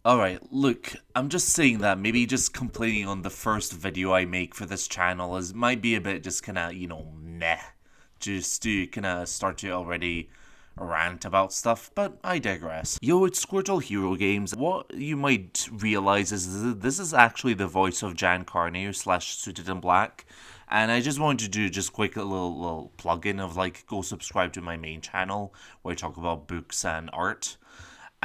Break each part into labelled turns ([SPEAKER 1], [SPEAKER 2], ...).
[SPEAKER 1] Alright, look, I'm just saying that maybe just complaining on the first video I make for this channel is might be a bit just kinda, meh. Just to kinda start to already rant about stuff, but I digress. Yo, it's SquirtleHeroGames. What you might realize is this is actually the voice of Jan Carneyer slash Suited in Black. And I just wanted to do just quick a little plug-in of like go subscribe to my main channel where I talk about books and art.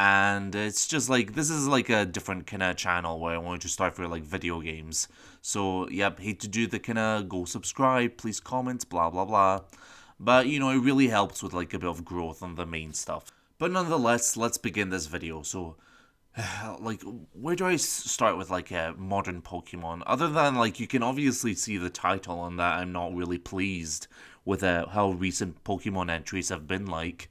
[SPEAKER 1] And it's just like this is like a different kind of channel where I wanted to start for like video games. So yep, hate to do the kind of go subscribe, please comment, blah blah blah. But it really helps with like a bit of growth on the main stuff. But nonetheless, let's begin this video. So like where do I start with like a modern Pokemon? Other than like you can obviously see the title on that I'm not really pleased with how recent Pokemon entries have been like.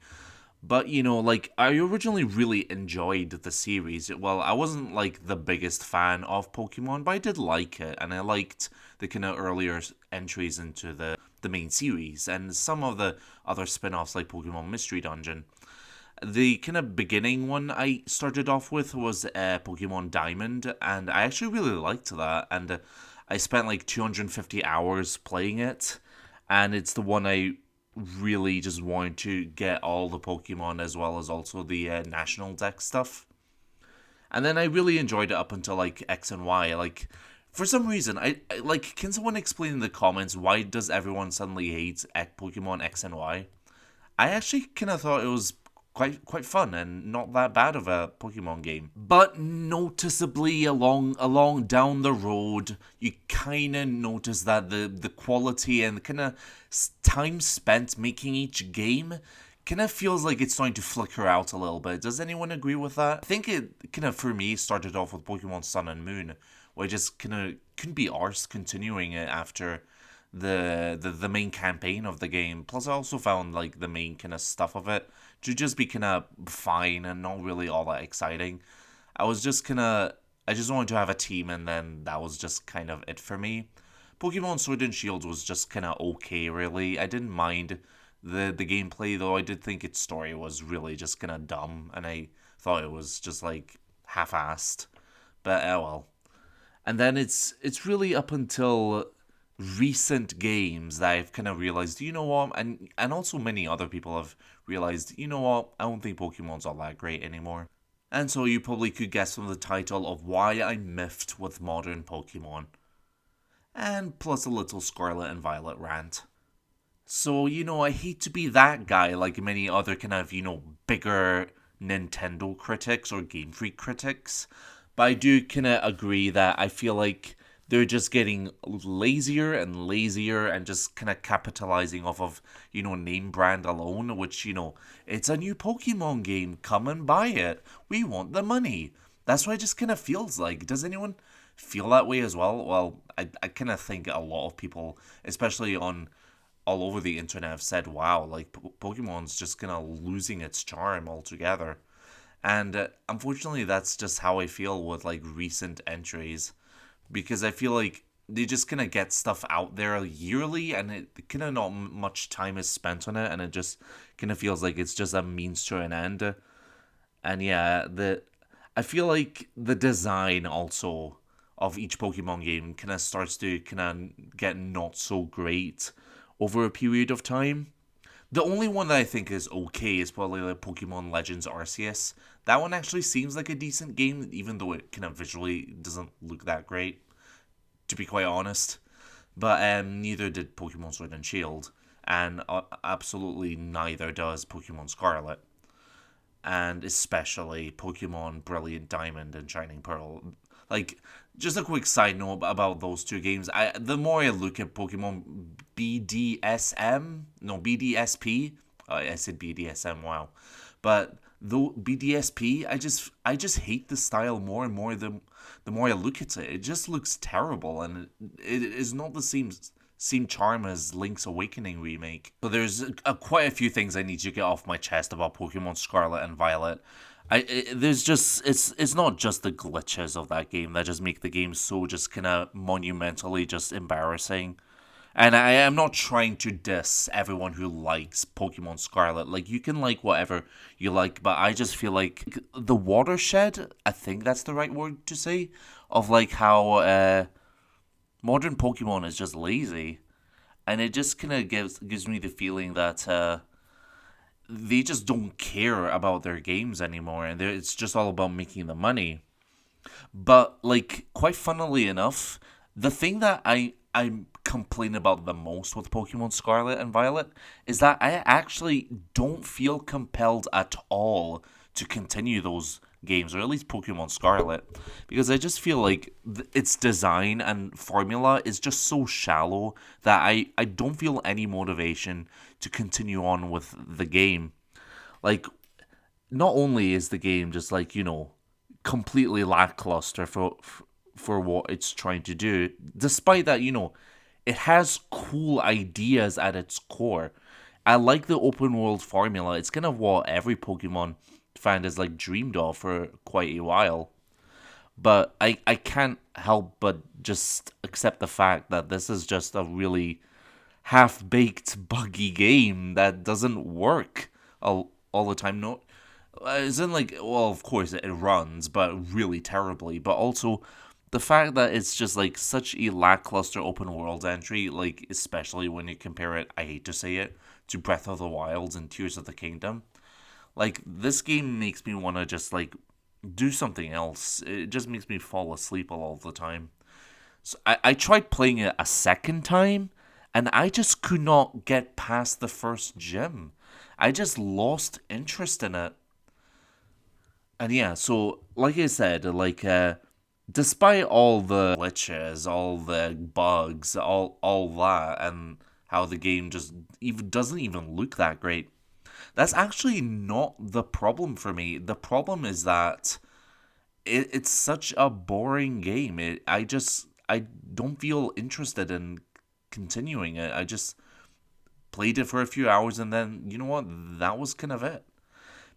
[SPEAKER 1] But, like, I originally really enjoyed the series. Well, I wasn't, like, the biggest fan of Pokemon, but I did like it. And I liked the kind of earlier entries into the main series. And some of the other spin offs, like Pokemon Mystery Dungeon. The kind of beginning one I started off with was Pokemon Diamond. And I actually really liked that. And I spent, like, 250 hours playing it. And it's the one I really just wanted to get all the Pokemon as well as also the National Dex stuff. And then I really enjoyed it up until like X and Y. Like for some reason, I like. Can someone explain in the comments why does everyone suddenly hate Pokemon X and Y? I actually kind of thought it was quite fun and not that bad of a Pokemon game. But noticeably along down the road, you kind of notice that the quality and kind of time spent making each game kind of feels like it's starting to flicker out a little bit. Does anyone agree with that? I think it kind of for me started off with Pokemon Sun and Moon, where I just kind of couldn't be arsed continuing it after the main campaign of the game. Plus, I also found like the main kind of stuff of it to just be kind of fine and not really all that exciting. I just wanted to have a team, and then that was just kind of it for me. Pokemon Sword and Shield was just kind of okay, really. I didn't mind the gameplay, though. I did think its story was really just kind of dumb, and I thought it was just like half-assed. But well. And then it's really up until recent games that I've kind of realized, you know what, and also many other people have realized, you know what, I don't think Pokemon's all that great anymore. And so you probably could guess from the title of why I'm miffed with modern Pokemon. And plus a little Scarlet and Violet rant. So, I hate to be that guy like many other kind of, bigger Nintendo critics or Game Freak critics. But I do kind of agree that I feel like they're just getting lazier and lazier and just kind of capitalizing off of, name brand alone, which, it's a new Pokemon game. Come and buy it. We want the money. That's what it just kind of feels like. Does anyone feel that way as well? Well, I kind of think a lot of people, especially on all over the internet, have said, wow, like Pokemon's just kind of losing its charm altogether. And unfortunately, that's just how I feel with like recent entries, because I feel like they just kind of get stuff out there yearly, and it kind of not much time is spent on it, and it just kind of feels like it's just a means to an end. And yeah, I feel like the design also of each Pokemon game kind of starts to kind of get not so great over a period of time. The only one that I think is okay is probably like Pokemon Legends Arceus. That one actually seems like a decent game, even though it kind of visually doesn't look that great, to be quite honest. But neither did Pokemon Sword and Shield, and absolutely neither does Pokemon Scarlet, and especially Pokemon Brilliant Diamond and Shining Pearl. Like, just a quick side note about those two games. The more I look at Pokemon BDSP, I said BDSM, wow. But though BDSP, I just hate the style more and more the more I look at it. It just looks terrible, and it is not the same charm as Link's Awakening remake. So there's quite a few things I need to get off my chest about Pokemon Scarlet and Violet. There's just it's not just the glitches of that game that just make the game so just kind of monumentally just embarrassing. And I am not trying to diss everyone who likes Pokemon Scarlet. Like, you can like whatever you like, but I just feel like the watershed, I think that's the right word to say, of like how modern Pokemon is just lazy. And it just kind of gives me the feeling that they just don't care about their games anymore, and it's just all about making the money. But like, quite funnily enough, the thing that I complain about the most with Pokemon Scarlet and Violet is that I actually don't feel compelled at all to continue those games, or at least Pokemon Scarlet, because I just feel like its design and formula is just so shallow that I don't feel any motivation to continue on with the game. Like, not only is the game just like, completely lackluster for what it's trying to do, despite that, it has cool ideas at its core. I like the open world formula. It's kind of what every Pokemon fan has like dreamed of for quite a while. But I can't help but just accept the fact that this is just a really half-baked buggy game that doesn't work all the time. No, as in, like, well, of course it runs, but really terribly. But also, the fact that it's just like such a lackluster open world entry, like especially when you compare it, I hate to say it, to Breath of the Wild and Tears of the Kingdom. Like, this game makes me want to just like do something else. It just makes me fall asleep all the time. So I tried playing it a second time, and I just could not get past the first gym. I just lost interest in it. And yeah, so like I said, like despite all the glitches, all the bugs, all that, and how the game just even doesn't even look that great, that's actually not the problem for me. The problem is that it's such a boring game. I don't feel interested in continuing it. I just played it for a few hours, and then you know what? That was kind of it.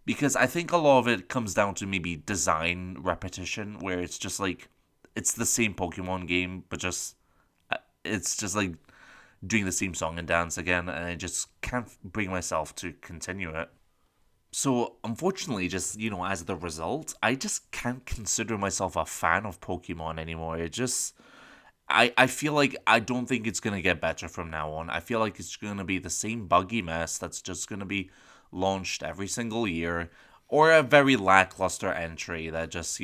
[SPEAKER 1] Because I think a lot of it comes down to maybe design repetition, where it's just like it's the same Pokemon game, but just it's just like doing the same song and dance again, and I just can't bring myself to continue it. So, unfortunately, just, as the result, I just can't consider myself a fan of Pokemon anymore. I feel like I don't think it's going to get better from now on. I feel like it's going to be the same buggy mess that's just going to be launched every single year, or a very lackluster entry that just,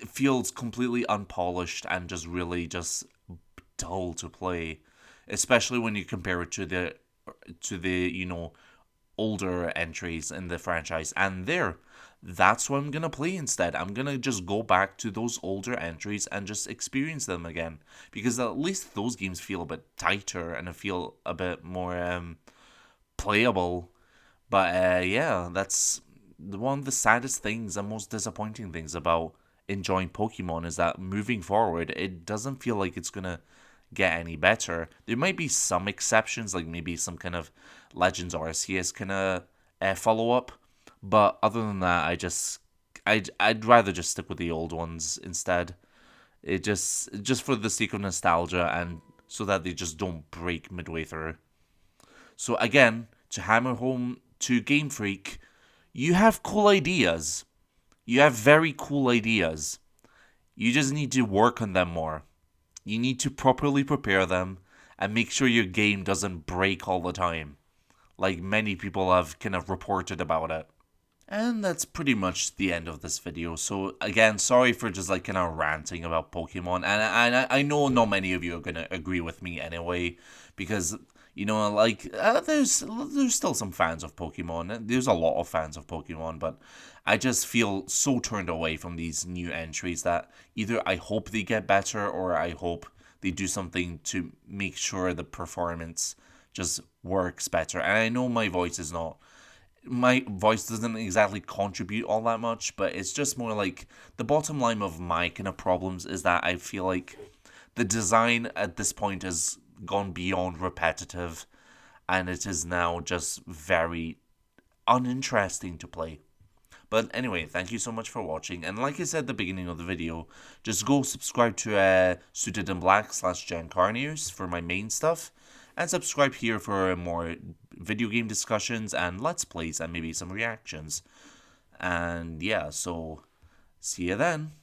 [SPEAKER 1] feels completely unpolished and just really just dull to play, especially when you compare it to the older entries in the franchise. And that's what I'm gonna play instead. I'm gonna just go back to those older entries and just experience them again, because at least those games feel a bit tighter and feel a bit more playable. But yeah, that's one of the saddest things and most disappointing things about enjoying Pokemon, is that moving forward, it doesn't feel like it's gonna get any better. There might be some exceptions, like maybe some kind of Legends Arceus kind of follow up, but other than that, I'd rather just stick with the old ones instead. It just for the sake of nostalgia, and so that they just don't break midway through. So again, to hammer home to Game Freak, you have cool ideas. You have very cool ideas. You just need to work on them more. You need to properly prepare them and make sure your game doesn't break all the time, like many people have kind of reported about it. And that's pretty much the end of this video. So again, sorry for just like kind of ranting about Pokemon. And I know not many of you are gonna agree with me anyway, because like there's still some fans of Pokemon. There's a lot of fans of Pokemon, but I just feel so turned away from these new entries that either I hope they get better, or I hope they do something to make sure the performance just works better. And I know my voice doesn't exactly contribute all that much, but it's just more like the bottom line of my kind of problems is that I feel like the design at this point has gone beyond repetitive, and it is now just very uninteresting to play. But anyway, thank you so much for watching. And like I said at the beginning of the video, just go subscribe to Suited in Black / Jan Carniers for my main stuff. And subscribe here for more video game discussions and let's plays and maybe some reactions. And yeah, so see you then.